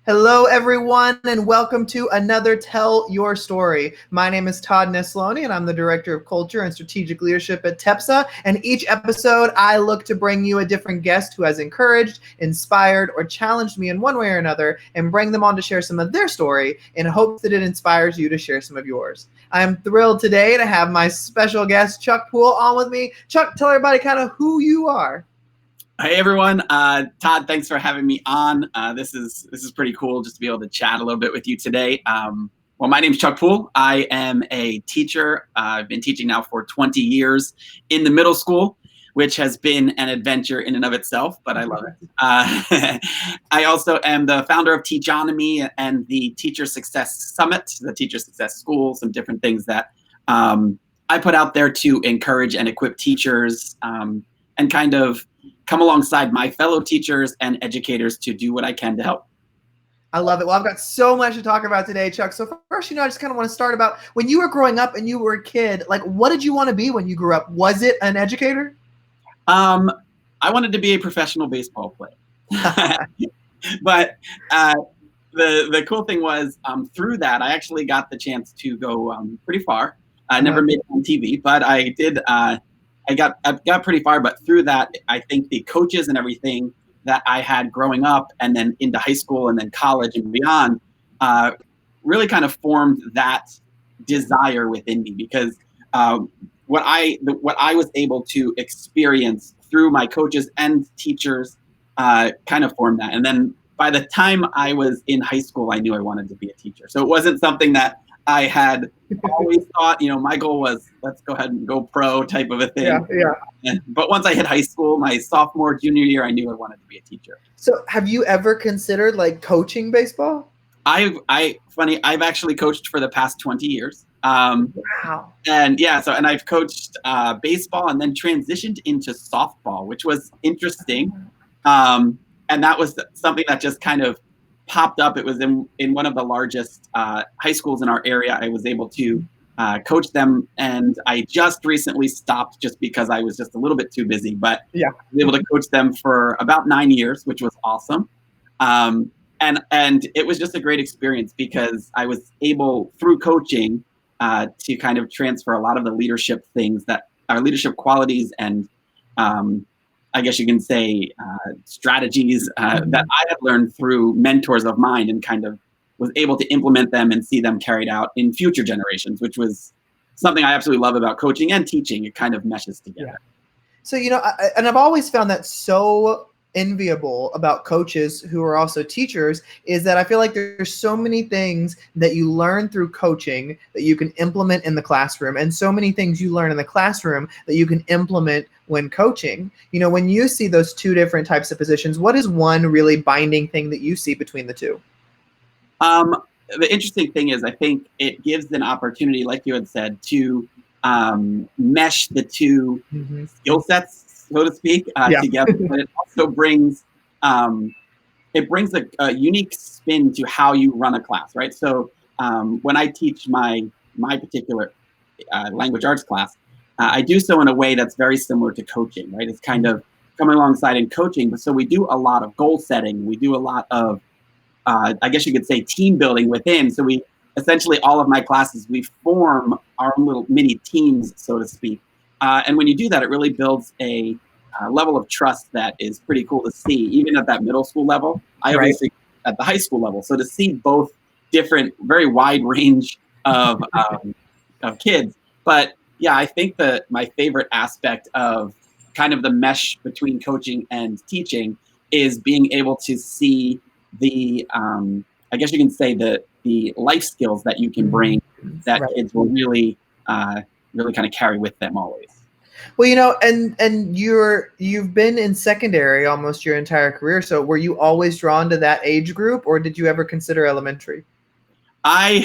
Hello, everyone, and welcome to another Tell Your Story. My name is Todd Nesloni, and I'm the Director of Culture and Strategic Leadership at TEPSA. And each episode, I look to bring you a different guest who has encouraged, inspired, or challenged me in one way or another, and bring them on to share some of their story in hopes that it inspires you to share some of yours. I'm thrilled today to have my special guest, Chuck Poole, on with me. Chuck, tell everybody kind of who you are. Hey everyone, Todd, thanks for having me on. This is pretty cool just to be able to chat a little bit with you today. Well, my name is Chuck Poole. I am a teacher. I've been teaching now for 20 years in the middle school, which has been an adventure in and of itself, but I love it. I also am the founder of Teachonomy and the Teacher Success Summit, the Teacher Success School, some different things that I put out there to encourage and equip teachers and kind of come alongside my fellow teachers and educators to do what I can to help. I love it. Well, I've got so much to talk about today, Chuck. So first, I just kind of want to start about when you were growing up and you were a kid, like what did you want to be when you grew up? Was it an educator? I wanted to be a professional baseball player. But the cool thing was through that, I actually got the chance to go pretty far. I never made it on TV, but I did. I got pretty far, but through that, I think the coaches and everything that I had growing up and then into high school and then college and beyond really kind of formed that desire within me because what I was able to experience through my coaches and teachers kind of formed that. And then by the time I was in high school, I knew I wanted to be a teacher. So it wasn't something that I had always thought, my goal was let's go ahead and go pro type of a thing. Yeah. But once I hit high school, my sophomore, junior year, I knew I wanted to be a teacher. So have you ever considered like coaching baseball? I've actually coached for the past 20 years. Wow. And I've coached baseball and then transitioned into softball, which was interesting. And that was something that just kind of popped up. It was in one of the largest high schools in our area. I was able to coach them, and I just recently stopped just because I was just a little bit too busy. But I was able to coach them for about 9 years, which was awesome. And it was just a great experience because I was able through coaching to kind of transfer a lot of the leadership things that are leadership qualities and I guess you can say strategies that I had learned through mentors of mine and kind of was able to implement them and see them carried out in future generations, which was something I absolutely love about coaching and teaching. It kind of meshes together. Yeah. So, and I've always found that so enviable about coaches who are also teachers is that I feel like there's so many things that you learn through coaching that you can implement in the classroom and so many things you learn in the classroom that you can implement when coaching. When you see those two different types of positions, what is one really binding thing that you see between the two? The interesting thing is I think it gives an opportunity, like you had said, to mesh the two skill sets, so to speak, together. But it also brings a unique spin to how you run a class, right? So when I teach my particular language arts class, I do so in a way that's very similar to coaching, right? It's kind of coming alongside in coaching, but so we do a lot of goal setting. We do a lot of, I guess you could say, team building within. So we essentially, all of my classes, we form our own little mini teams, so to speak. And when you do that, it really builds a level of trust that is pretty cool to see, even at that middle school level. I obviously at the high school level. So to see both different, very wide range of kids. But yeah, I think that my favorite aspect of kind of the mesh between coaching and teaching is being able to see the, I guess you can say the life skills that you can bring that kids will really kind of carry with them always. Well, and you've been in secondary almost your entire career. So were you always drawn to that age group, or did you ever consider elementary? A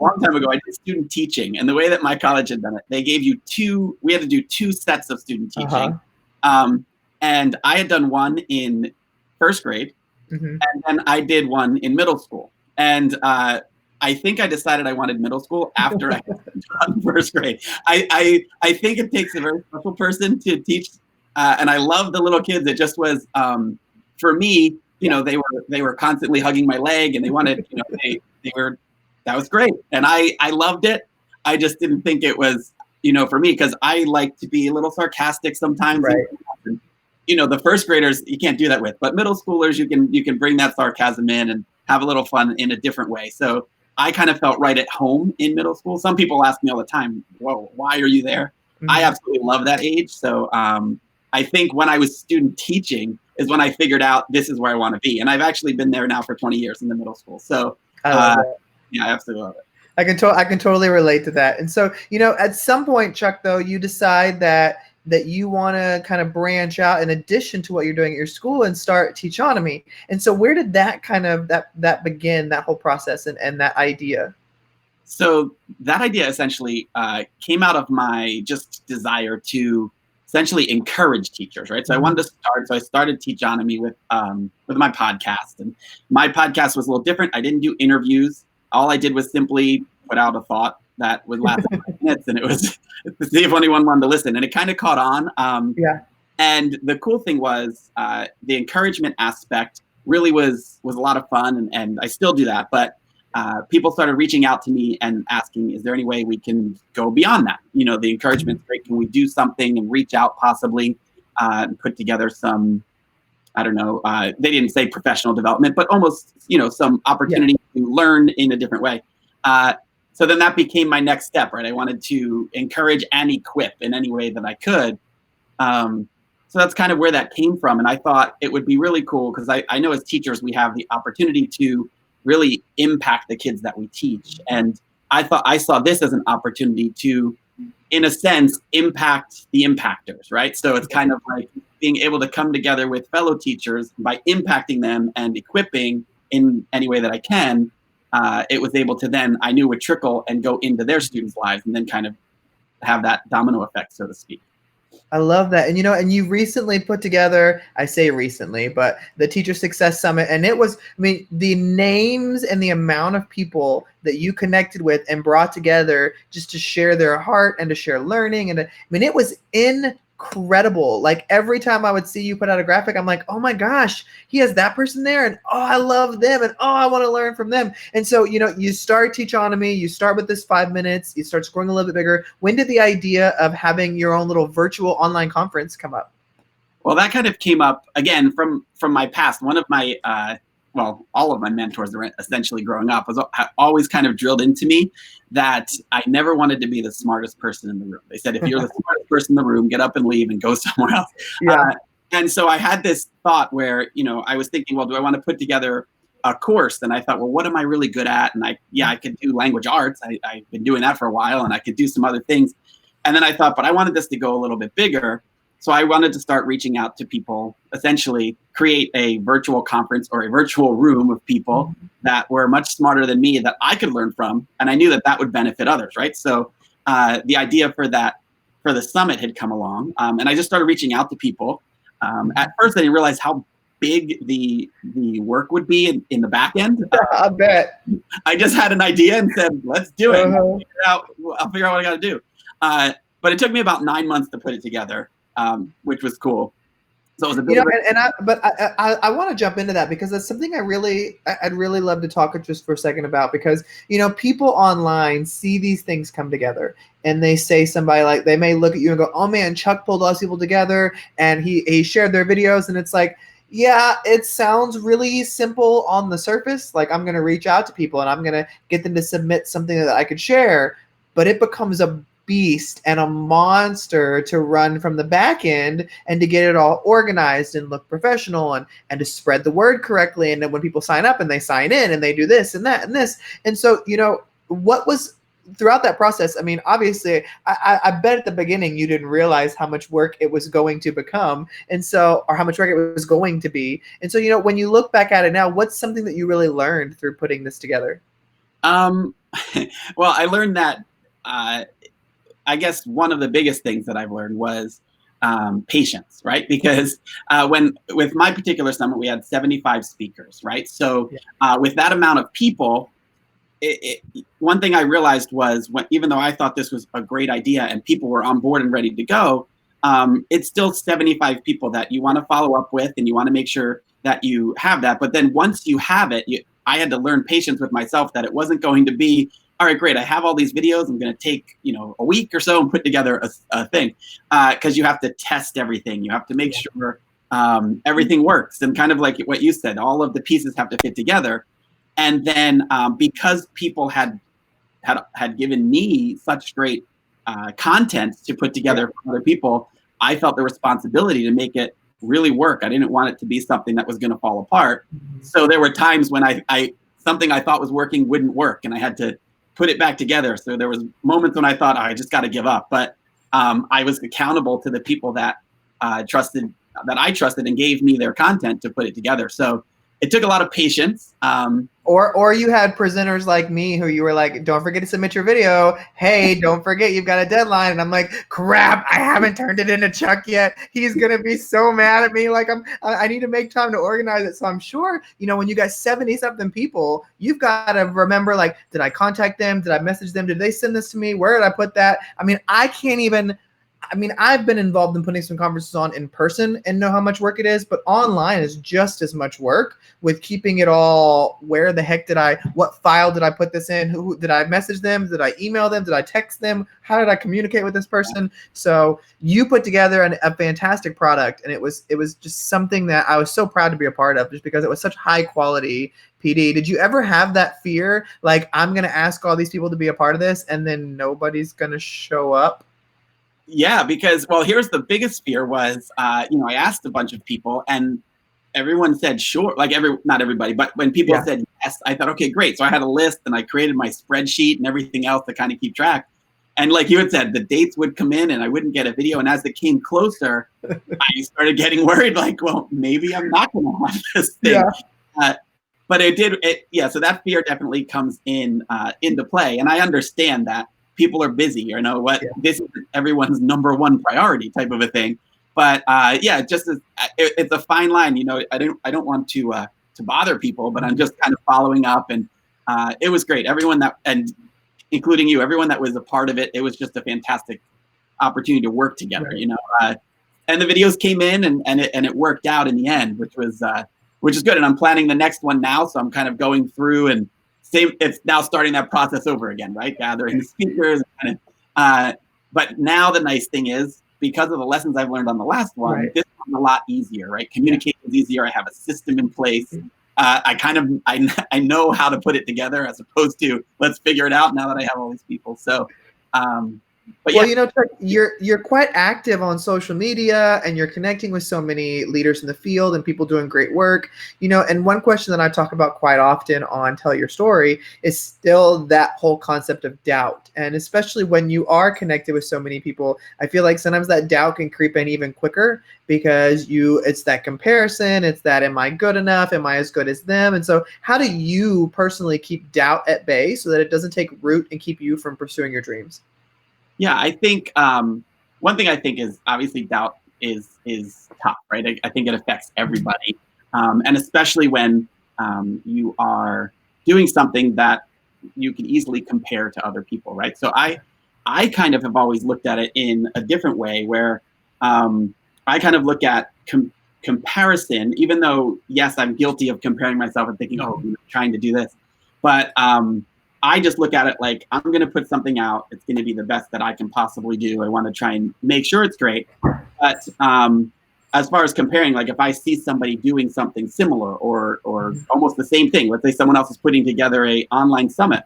long time ago, I did student teaching, and the way that my college had done it, they gave you we had to do 2 sets of student teaching. And I had done one in first grade, and then I did one in middle school. And I think I decided I wanted middle school after I had done first grade. I think it takes a very special person to teach, and I love the little kids. It just was, for me, they were constantly hugging my leg, and they wanted, they were, that was great. And I loved it. I just didn't think it was, for me, because I like to be a little sarcastic sometimes. Right. The first graders, you can't do that with, but middle schoolers, you can bring that sarcasm in and have a little fun in a different way. So I kind of felt right at home in middle school. Some people ask me all the time, "Whoa, why are you there?" Mm-hmm. I absolutely love that age. So I think when I was student teaching is when I figured out this is where I want to be. And I've actually been there now for 20 years in the middle school. So yeah, I absolutely love it. I can totally relate to that. And so, at some point, Chuck, though, you decide that you want to kind of branch out in addition to what you're doing at your school and start Teachonomy. And so where did that kind of that begin, that whole process and that idea? So that idea essentially came out of my just desire to essentially encourage teachers, right? So I wanted to start, so I started Teachonomy with my podcast. And my podcast was a little different. I didn't do interviews. All I did was simply put out a thought that would last 5 minutes, and it was to see if anyone wanted to listen. And it kind of caught on. And the cool thing was the encouragement aspect really was a lot of fun, and I still do that. But people started reaching out to me and asking, is there any way we can go beyond that? The encouragement's great. Can we do something and reach out possibly and put together some, I don't know, they didn't say professional development, but almost, some opportunity to learn in a different way. So then that became my next step, right? I wanted to encourage and equip in any way that I could. So that's kind of where that came from. And I thought it would be really cool because I know as teachers, we have the opportunity to really impact the kids that we teach. And I thought I saw this as an opportunity to, in a sense, impact the impactors, right? So it's kind of like being able to come together with fellow teachers by impacting them and equipping in any way that I can. It was able to then, I knew would trickle and go into their students' lives and then kind of have that domino effect, so to speak. I love that. And, and you recently put together, I say recently, but the Teacher Success Summit. And it was, the names and the amount of people that you connected with and brought together just to share their heart and to share learning. And it was incredible. Like every time I would see you put out a graphic, I'm like, oh my gosh, he has that person there. And oh, I love them. And oh, I want to learn from them. And so, you start Teachonomy, you start with this 5 minutes, you start growing a little bit bigger. When did the idea of having your own little virtual online conference come up? Well, that kind of came up again from my past. One of my, all of my mentors that were essentially growing up was always kind of drilled into me that I never wanted to be the smartest person in the room. They said, if you're the smartest person in the room, get up and leave and go somewhere else. And so I had this thought where, I was thinking, well, do I want to put together a course? And I thought, well, what am I really good at? And I could do language arts. I've been doing that for a while, and I could do some other things. And then I thought, but I wanted this to go a little bit bigger. So I wanted to start reaching out to people, essentially create a virtual conference or a virtual room of people that were much smarter than me that I could learn from. And I knew that would benefit others, right? So the idea for the summit had come along. And I just started reaching out to people. At first, I didn't realize how big the work would be in the back end. I bet. I just had an idea and said, let's do it. I'll figure out what I got to do. But it took me about 9 months to put it together. Which was cool. So it was a bit I want to jump into that because that's something I'd really love to talk just for a second about, because people online see these things come together and they say they may look at you and go, oh man, Chuck pulled all these people together and he shared their videos, and it's like, yeah, it sounds really simple on the surface. Like, I'm going to reach out to people and I'm going to get them to submit something that I could share, but it becomes a beast and a monster to run from the back end and to get it all organized and look professional and to spread the word correctly. And then when people sign up and they sign in and they do this and that and this. And so, what was throughout that process? Obviously, I bet at the beginning you didn't realize how much work it was going to become. And so, or how much work it was going to be. And so, when you look back at it now, what's something that you really learned through putting this together? Well, I learned that, I guess one of the biggest things that I've learned was patience, right? Because with my particular summit, we had 75 speakers, right? So with that amount of people, one thing I realized was even though I thought this was a great idea and people were on board and ready to go, it's still 75 people that you want to follow up with, and you want to make sure that you have that. But then once you have it, I had to learn patience with myself that it wasn't going to be, all right, great, I have all these videos, I'm going to take, a week or so and put together a thing. Because you have to test everything. You have to make sure everything works. And kind of like what you said, all of the pieces have to fit together. And then because people had given me such great content to put together for other people, I felt the responsibility to make it really work. I didn't want it to be something that was going to fall apart. So there were times when something I thought was working wouldn't work, and I had to put it back together. So there was moments when I thought, I just got to give up. But I was accountable to the people that I trusted and gave me their content to put it together. So it took a lot of patience. Or you had presenters like me who you were like, don't forget to submit your video. Hey, don't forget you've got a deadline. And I'm like, crap, I haven't turned it into Chuck yet. He's going to be so mad at me. Like I need to make time to organize it. So I'm sure, when you got 70 something people, you've got to remember, like, did I contact them? Did I message them? Did they send this to me? Where did I put that? I've been involved in putting some conferences on in person and know how much work it is, but online is just as much work with keeping it all. What file did I put this in? Who did I message them? Did I email them? Did I text them? How did I communicate with this person? So you put together a fantastic product, and it was just something that I was so proud to be a part of, just because it was such high quality PD. Did you ever have that fear? Like, I'm going to ask all these people to be a part of this and then nobody's going to show up? Yeah, because, well, here's the biggest fear was, I asked a bunch of people and everyone said sure, like not everybody, but when people said yes, I thought, okay, great. So I had a list and I created my spreadsheet and everything else to kind of keep track. And like you had said, the dates would come in and I wouldn't get a video. And as it came closer, I started getting worried, like, well, maybe I'm not going to have this thing. Yeah. But so that fear definitely comes into play. And I understand that people are busy, this is everyone's number one priority type of a thing. But it's a fine line. I don't want to bother people, but I'm just kind of following up. And it was great. Everyone and including you, everyone that was a part of it, it was just a fantastic opportunity to work together. Right. And the videos came in and it worked out in the end, which is good. And I'm planning the next one now, so I'm kind of going through and it's now starting that process over again, right? Gathering the speakers. But now the nice thing is, because of the lessons I've learned on the last one, this one's a lot easier, right? Communication is easier. I have a system in place. I know how to put it together, as opposed to let's figure it out now that I have all these people. So, Chuck, you're quite active on social media and you're connecting with so many leaders in the field and people doing great work, and one question that I talk about quite often on Tell Your Story is still that whole concept of doubt. And especially when you are connected with so many people, I feel like sometimes that doubt can creep in even quicker because it's that comparison. It's that, am I good enough? Am I as good as them? And so how do you personally keep doubt at bay so that it doesn't take root and keep you from pursuing your dreams? Yeah, I think one thing I think is obviously doubt is tough, right? I think it affects everybody, and especially when you are doing something that you can easily compare to other people, right? So I kind of have always looked at it in a different way, where I kind of look at comparison, even though yes, I'm guilty of comparing myself and thinking, oh, I'm trying to do this, but I just look at it like, I'm going to put something out. It's going to be the best that I can possibly do. I want to try and make sure it's great. But as far as comparing, like if I see somebody doing something similar or almost the same thing, let's say someone else is putting together a online summit,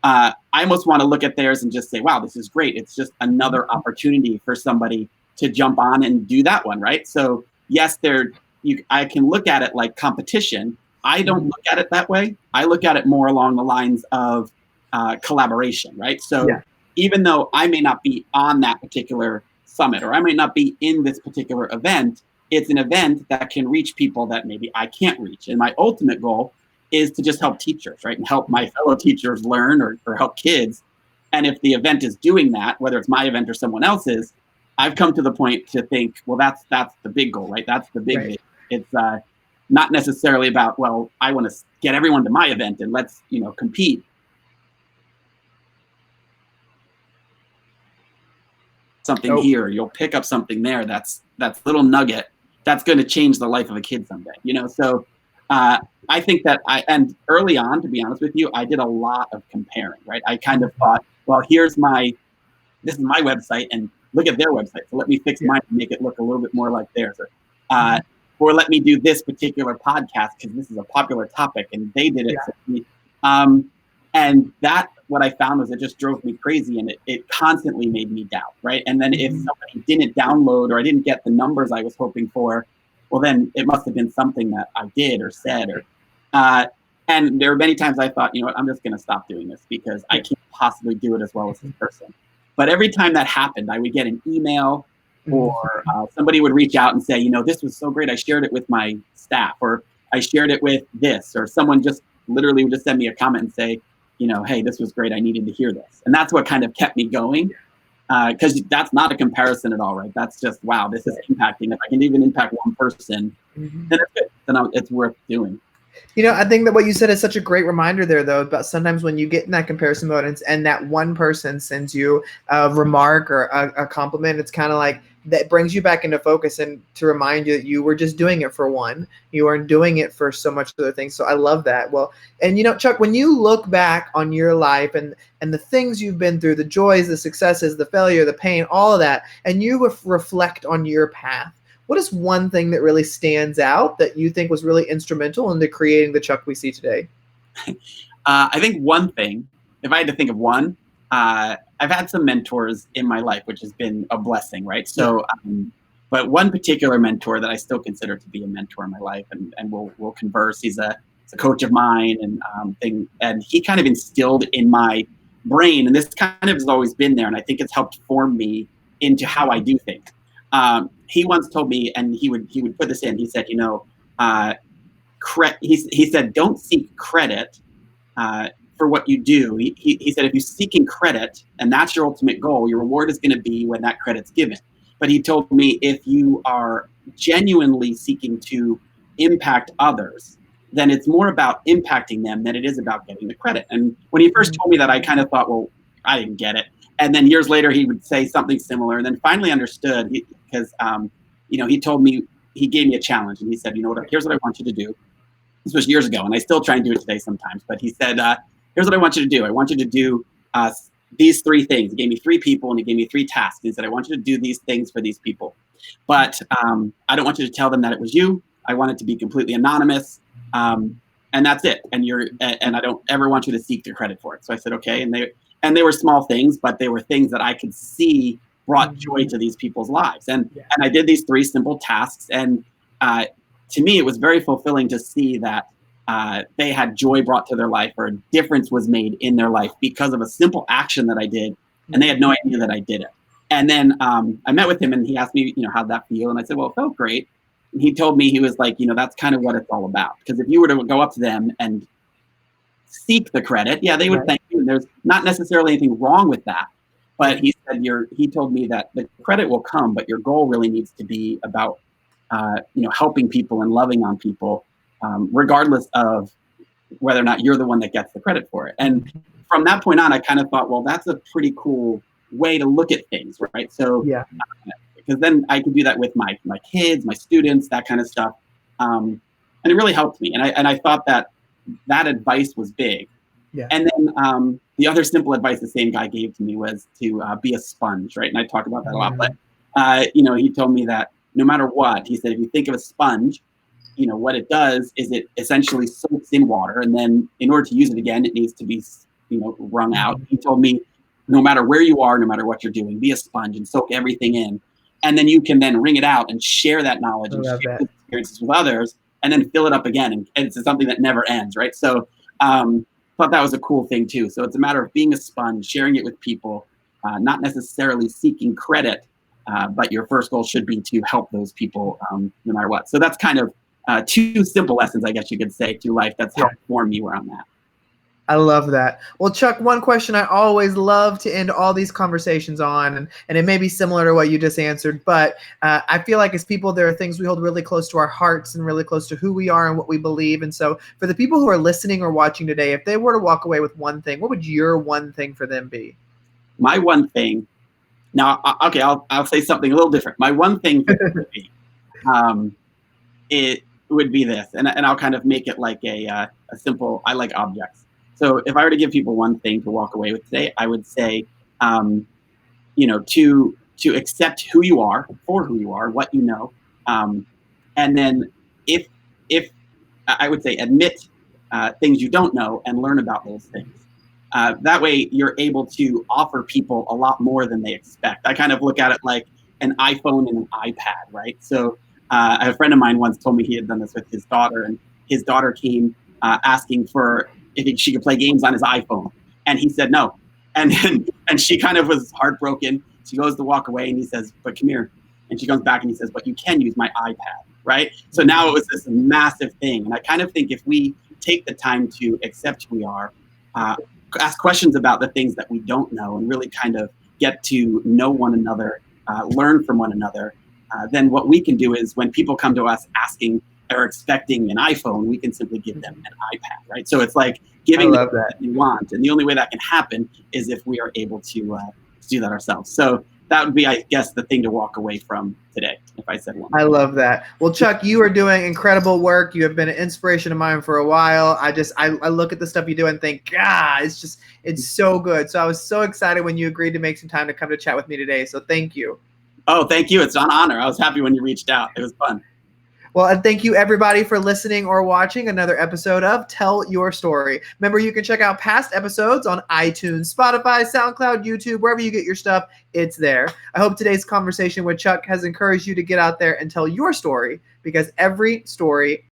I almost want to look at theirs and just say, wow, this is great. It's just another opportunity for somebody to jump on and do that one, right? So yes, I can look at it like competition. I don't look at it that way. I look at it more along the lines of collaboration, right? So even though I may not be on that particular summit or I may not be in this particular event, it's an event that can reach people that maybe I can't reach. And my ultimate goal is to just help teachers, right? And help my fellow teachers learn or help kids. And if the event is doing that, whether it's my event or someone else's, I've come to the point to think, well, that's the big goal, right? That's the big thing. It's not necessarily about, well, I want to get everyone to my event and let's, compete. Something here, you'll pick up something there. That's little nugget that's going to change the life of a kid someday, you know? So I think that and early on, to be honest with you, I did a lot of comparing, right? I kind of thought, well, this is my website and look at their website. So let me fix mine and make it look a little bit more like theirs. Or let me do this particular podcast because this is a popular topic and they did it for me. And that, what I found was it just drove me crazy, and it constantly made me doubt, right? And then if somebody didn't download or I didn't get the numbers I was hoping for, well, then it must have been something that I did or said. And there were many times I thought, you know what, I'm just going to stop doing this because I can't possibly do it as well as this person. But every time that happened, I would get an email or somebody would reach out and say, you know, this was so great. I shared it with my staff, or I shared it with this, or someone just literally would just send me a comment and say, you know, hey, this was great. I needed to hear this. And that's what kind of kept me going, because that's not a comparison at all, right? That's just, wow, this is impacting. If I can even impact one person, then it's good. Then it's worth doing. You know, I think that what you said is such a great reminder there, though, about sometimes when you get in that comparison mode and that one person sends you a remark or a compliment, it's kind of like that brings you back into focus and to remind you that you were just doing it for one. You weren't doing it for so much other things. So I love that. Well, and you know, Chuck, when you look back on your life and the things you've been through, the joys, the successes, the failure, the pain, all of that, and you reflect on your path, what is one thing that really stands out that you think was really instrumental into creating the Chuck we see today? I think one thing, if I had to think of one, I've had some mentors in my life, which has been a blessing, right? So, but one particular mentor that I still consider to be a mentor in my life, and we'll converse. He's a coach of mine, and he kind of instilled in my brain, and this kind of has always been there, and I think it's helped form me into how I do things. He once told me, and he would put this in. He said, you know, he said, don't seek credit for what you do. He said, if you're seeking credit and that's your ultimate goal, your reward is going to be when that credit's given. But he told me, if you are genuinely seeking to impact others, then it's more about impacting them than it is about getting the credit. And when he first told me that, I kind of thought, well, I didn't get it. And then years later, he would say something similar, and then finally understood, because you know, he told me, he gave me a challenge, and he said, you know what, here's what I want you to do. This was years ago, and I still try and do it today sometimes. But he said, here's what I want you to do. I want you to do these three things. He gave me 3 people, and he gave me 3 tasks. He said, I want you to do these things for these people. But I don't want you to tell them that it was you. I want it to be completely anonymous. And that's it. And I don't ever want you to seek the credit for it. So I said, okay. And they were small things, but they were things that I could see brought joy to these people's lives. And I did these 3 simple tasks. And to me, it was very fulfilling to see that they had joy brought to their life, or a difference was made in their life because of a simple action that I did. And they had no idea that I did it. And then I met with him, and he asked me, you know, how'd that feel? And I said, well, it felt great. And he told me, he was like, you know, that's kind of what it's all about. Because if you were to go up to them and seek the credit, yeah, they would thank you. And there's not necessarily anything wrong with that. But he said, he told me that the credit will come, but your goal really needs to be about, you know, helping people and loving on people, regardless of whether or not you're the one that gets the credit for it. And from that point on, I kind of thought, well, that's a pretty cool way to look at things, right? So, because then I could do that with my kids, my students, that kind of stuff, and it really helped me. And I thought that advice was big. And then the other simple advice the same guy gave to me was to be a sponge, right? And I talk about that a lot. But you know, he told me that no matter what, he said, if you think of a sponge, you know, what it does is it essentially soaks in water, and then in order to use it again, it needs to be, you know, wrung out. He told me, no matter where you are, no matter what you're doing, be a sponge and soak everything in. And then you can then wring it out and share that knowledge and share those experiences with others, and then fill it up again. And it's something that never ends, right? So thought that was a cool thing too. So it's a matter of being a sponge, sharing it with people, not necessarily seeking credit, but your first goal should be to help those people no matter what. So that's kind of 2 simple lessons, I guess you could say, to life that's helped form me where I'm at. I love that. Well, Chuck, one question I always love to end all these conversations on, and it may be similar to what you just answered, but I feel like as people, there are things we hold really close to our hearts and really close to who we are and what we believe. And so for the people who are listening or watching today, if they were to walk away with one thing, what would your one thing for them be? My one thing, now, okay, I'll say something a little different. My one thing for them would be, it would be this, and I'll kind of make it like a simple. I like objects. So if I were to give people one thing to walk away with today, I would say, to accept who you are for who you are, what you know, and then if I would say admit things you don't know and learn about those things. That way, you're able to offer people a lot more than they expect. I kind of look at it like an iPhone and an iPad, right? So a friend of mine once told me he had done this with his daughter, and his daughter came asking for if she could play games on his iPhone, and he said no, and she kind of was heartbroken. She goes to walk away, and he says, "But come here," and she comes back and he says, "But you can use my iPad," right? So now it was this massive thing, and I kind of think if we take the time to accept who we are, ask questions about the things that we don't know, and really kind of get to know one another, learn from one another, then what we can do is when people come to us asking or expecting an iPhone, we can simply give them an iPad, right? So it's like giving them what you want. And the only way that can happen is if we are able to do that ourselves. So that would be, I guess, the thing to walk away from today, if I said one. I love that. Well, Chuck, you are doing incredible work. You have been an inspiration of mine for a while. I look at the stuff you do and think, it's so good. So I was so excited when you agreed to make some time to come to chat with me today. So thank you. Oh, thank you. It's an honor. I was happy when you reached out. It was fun. Well, and thank you everybody for listening or watching another episode of Tell Your Story. Remember, you can check out past episodes on iTunes, Spotify, SoundCloud, YouTube, wherever you get your stuff, it's there. I hope today's conversation with Chuck has encouraged you to get out there and tell your story, because every story